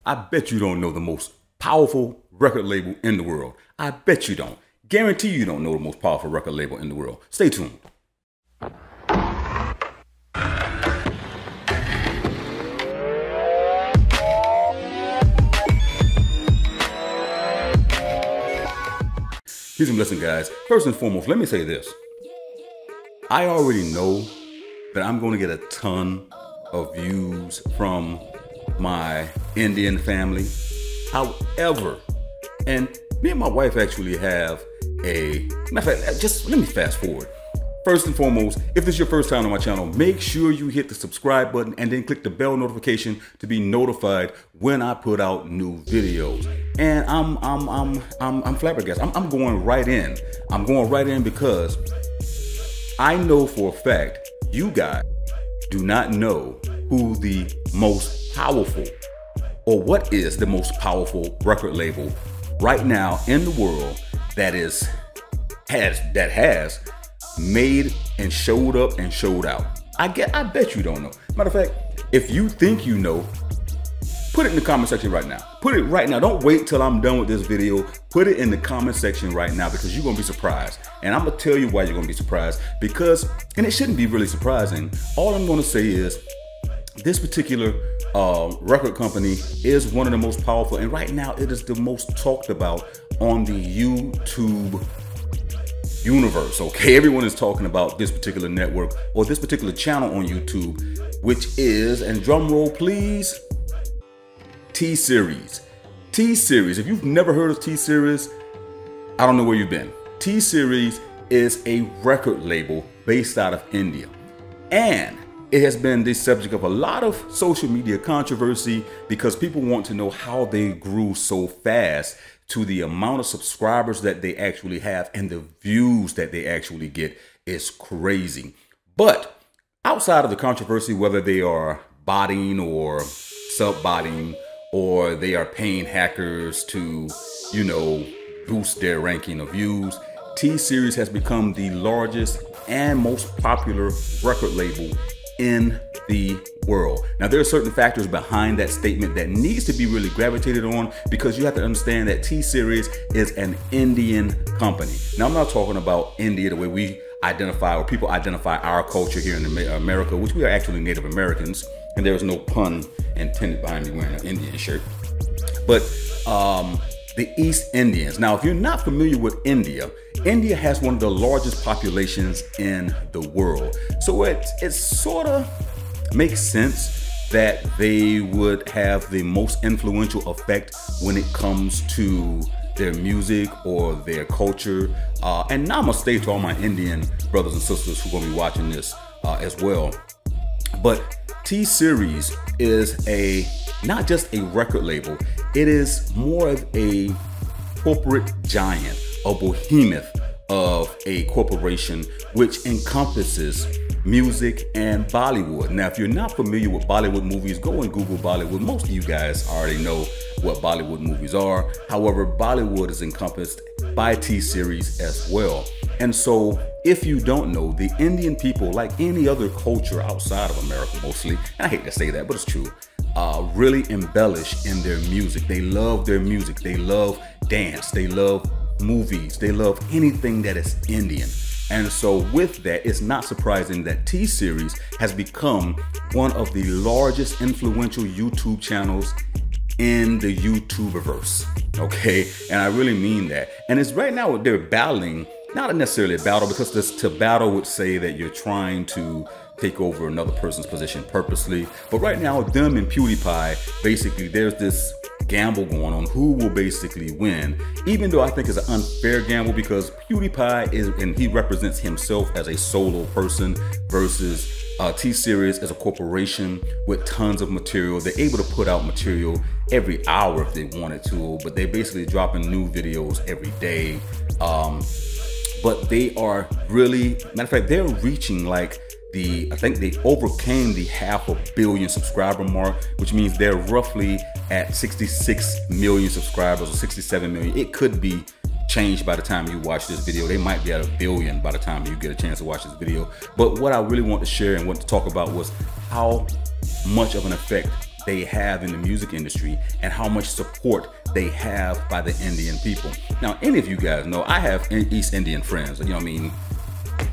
I bet you don't know the most powerful record label in the world. I bet you don't. Guarantee you don't know the most powerful record label in the world. Stay tuned. Peace and blessing, guys. First and foremost, let me say this. I already know that I'm going to get a ton of views from my Indian family. However, and me and my wife actually have a, matter of fact, just let me fast forward. First and foremost, if this is your first time on my channel, make sure you hit the subscribe button and then click the bell notification to be notified when I put out new videos. And I'm flabbergasted. I'm going right in. I'm going right in because I know for a fact you guys do not know who the most powerful, or what is the most powerful record label right now in the world that has made and showed up and showed out. I bet you don't know. Matter of fact, if you think you know, put it in the comment section right now. Put it right now. Don't wait till I'm done with this video. Put it in the comment section right now because you're gonna be surprised. And I'm gonna tell you why you're gonna be surprised, because, and it shouldn't be really surprising. All I'm gonna say is this particular record company is one of the most powerful, and right now it is the most talked about on the YouTube universe. Okay, everyone is talking about this particular network or this particular channel on YouTube, which is, and drum roll please, T-Series. T-Series, if you've never heard of T-Series, I don't know where you've been. T-Series is a record label based out of India, and it has been the subject of a lot of social media controversy because people want to know how they grew so fast to the amount of subscribers that they actually have, and the views that they actually get is crazy. But outside of the controversy, whether they are botting or sub-botting, or they are paying hackers to, you know, boost their ranking of views, T-Series has become the largest and most popular record label in the world. Now, there are certain factors behind that statement that needs to be really gravitated on, because you have to understand that T-Series is an Indian company. Now, I'm not talking about India the way we identify, or people identify our culture here in America, which we are actually Native Americans, and there is no pun intended behind me wearing an Indian shirt. But the East Indians. Now, if you're not familiar with India, India has one of the largest populations in the world. So it sort of makes sense that they would have the most influential effect when it comes to their music or their culture. And namaste to all my Indian brothers and sisters who are going to be watching this as well. But T-Series is not just a record label, it is more of a corporate giant, a behemoth of a corporation which encompasses music and Bollywood. Now, if you're not familiar with Bollywood movies, go and Google Bollywood. Most of you guys already know what Bollywood movies are. However, Bollywood is encompassed by T-Series as well. And so, if you don't know, the Indian people, like any other culture outside of America mostly, and I hate to say that, but it's true, really embellish in their music. They love their music. They love dance. They love movies. They love anything that is Indian. And so with that, it's not surprising that T-Series has become one of the largest influential YouTube channels in the YouTuberverse. Okay, and I really mean that. And it's right now they're battling, not necessarily a battle, because to battle would say that you're trying to take over another person's position purposely. But right now, them and PewDiePie, basically there's this gamble going on who will basically win, even though I think it's an unfair gamble, because PewDiePie is, and he represents himself as a solo person, versus T-Series as a corporation with tons of material. They're able to put out material every hour if they wanted to, but they're basically dropping new videos every day. But they are really, matter of fact, they're reaching like I think they overcame the 500 million subscriber mark, which means they're roughly at 66 million subscribers or 67 million. It could be changed by the time you watch this video. They might be at 1 billion by the time you get a chance to watch this video. But what I really want to share and want to talk about was how much of an effect they have in the music industry and how much support they have by the Indian people. Now, any of you guys know I have East Indian friends, you know what I mean?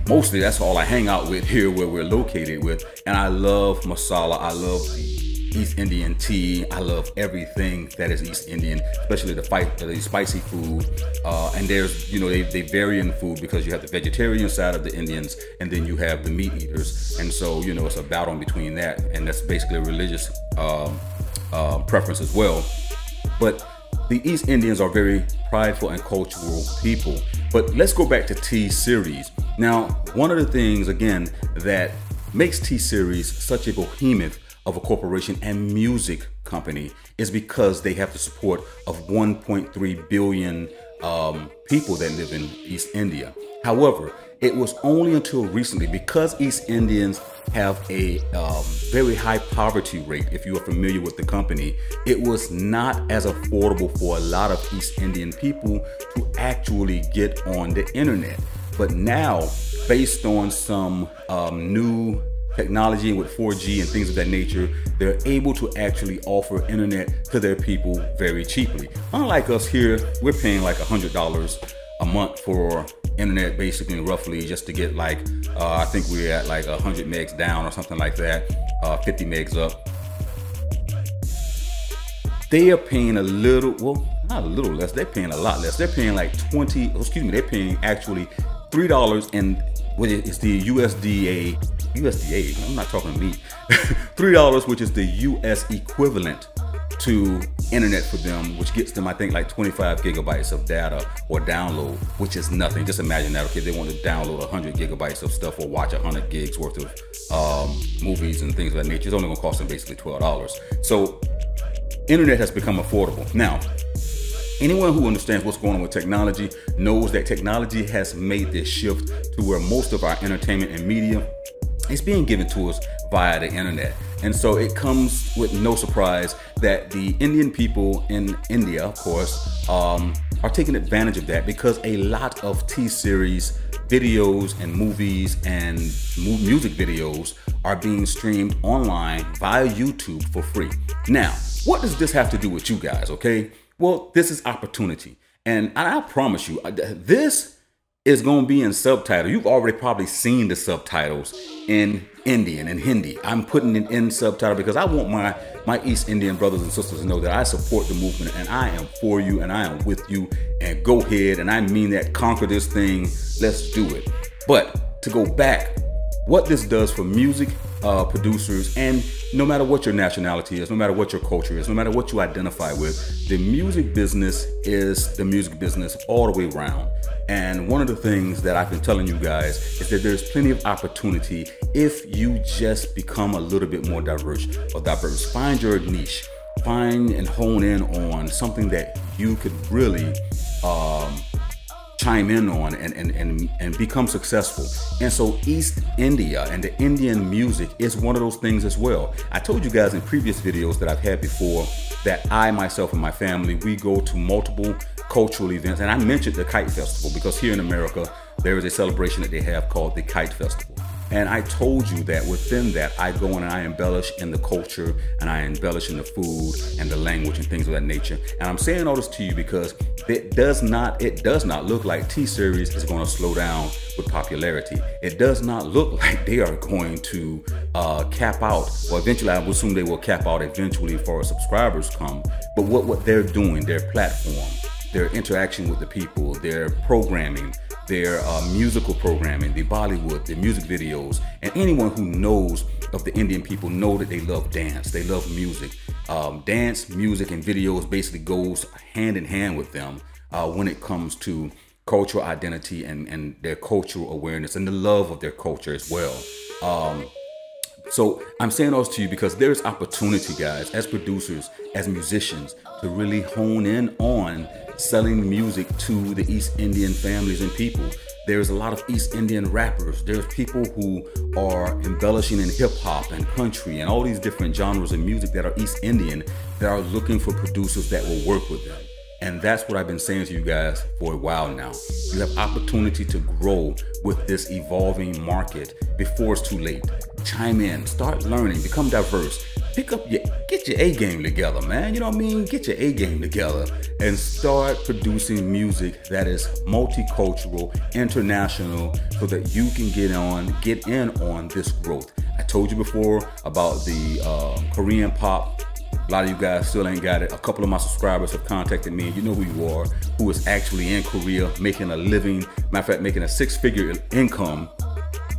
Mostly that's all I hang out with here where we're located with. And I love masala. I love the East Indian tea. I love everything that is East Indian, especially the spicy food. And there's, you know, they vary in food because you have the vegetarian side of the Indians and then you have the meat eaters. And so, you know, it's a battle in between that. And that's basically a religious preference as well. But the East Indians are very prideful and cultural people. But let's go back to T-Series. Now, one of the things, again, that makes T-Series such a behemoth of a corporation and music company is because they have the support of 1.3 billion people that live in East India. However, it was only until recently, because East Indians have a very high poverty rate, if you are familiar with the company, it was not as affordable for a lot of East Indian people to actually get on the internet. But now, based on some new technology with 4G and things of that nature, they're able to actually offer internet to their people very cheaply. Unlike us here, we're paying like $100 a month for internet, basically, roughly, just to get like, I think we're at like 100 megs down or something like that, 50 megs up. They are paying a little, well, not a little less, they're paying a lot less. They're paying like they're paying actually $3 and it's the USDA, I'm not talking meat, $3, which is the US equivalent to internet for them, which gets them, I think, like 25 gigabytes of data or download, which is nothing. Just imagine that, okay, they want to download 100 gigabytes of stuff or watch 100 gigs worth of movies and things of that nature. It's only gonna cost them basically $12. So internet has become affordable. Now, anyone who understands what's going on with technology knows that technology has made this shift to where most of our entertainment and media is being given to us via the internet. And so it comes with no surprise that the Indian people in India, of course, are taking advantage of that, because a lot of T-Series videos and movies and music videos are being streamed online via YouTube for free. Now, what does this have to do with you guys, okay? Well, this is opportunity. And I promise you, this is going to be in subtitle. You've already probably seen the subtitles in Indian and Hindi. I'm putting it in subtitle because I want my East Indian brothers and sisters to know that I support the movement and I am for you and I am with you, and go ahead. And I mean that, conquer this thing. Let's do it. But to go back, what this does for music producers, and no matter what your nationality is, no matter what your culture is, no matter what you identify with, the music business is the music business all the way around. And one of the things that I've been telling you guys is that there's plenty of opportunity if you just become a little bit more diverse. Find your niche, find and hone in on something that you could really chime in on and become successful. And so East India and the Indian music is one of those things as well. I told you guys in previous videos that I've had before that I myself and my family, we go to multiple cultural events. And I mentioned the Kite Festival because here in America, there is a celebration that they have called the Kite Festival. And I told you that within that, I go and I embellish in the culture and I embellish in the food and the language and things of that nature. And I'm saying all this to you because it does not look like T-Series is going to slow down with popularity. It does not look like they are going to cap out. Well, eventually, I would assume they will cap out eventually as far as subscribers come. But what they're doing, their platform, their interaction with the people, their programming, their musical programming, the Bollywood, the music videos, and anyone who knows of the Indian people know that they love dance, they love music. Dance, music, and videos basically goes hand in hand with them when it comes to cultural identity and their cultural awareness and the love of their culture as well. So I'm saying all this to you because there's opportunity, guys, as producers, as musicians, to really hone in on selling music to the East Indian families and people. There's a lot of East Indian rappers. There's people who are embellishing in hip hop and country and all these different genres of music that are East Indian that are looking for producers that will work with them. And that's what I've been saying to you guys for a while now. You have opportunity to grow with this evolving market before it's too late. Chime in, start learning, become diverse. get your A game together, man. You know what I mean? Get your A game together and start producing music that is multicultural, international, so that you can get in on this growth. I told you before about the Korean pop. A lot of you guys still ain't got it. A couple of my subscribers have contacted me, and you know who you are, who is actually in Korea making a living, matter of fact, making a 6-figure income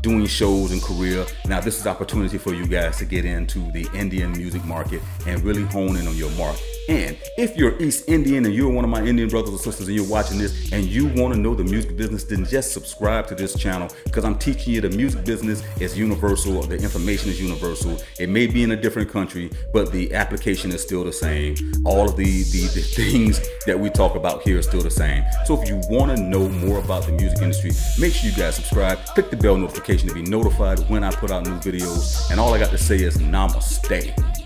doing shows in Korea. Now this is opportunity for you guys to get into the Indian music market and really hone in on your mark. And if you're East Indian and you're one of my Indian brothers or sisters and you're watching this and you want to know the music business, then just subscribe to this channel, because I'm teaching you the music business is universal. The information is universal. It may be in a different country, but the application is still the same. All of the things that we talk about here are still the same. So if you want to know more about the music industry, make sure you guys subscribe, click the bell notification to be notified when I put out new videos. And all I got to say is namaste.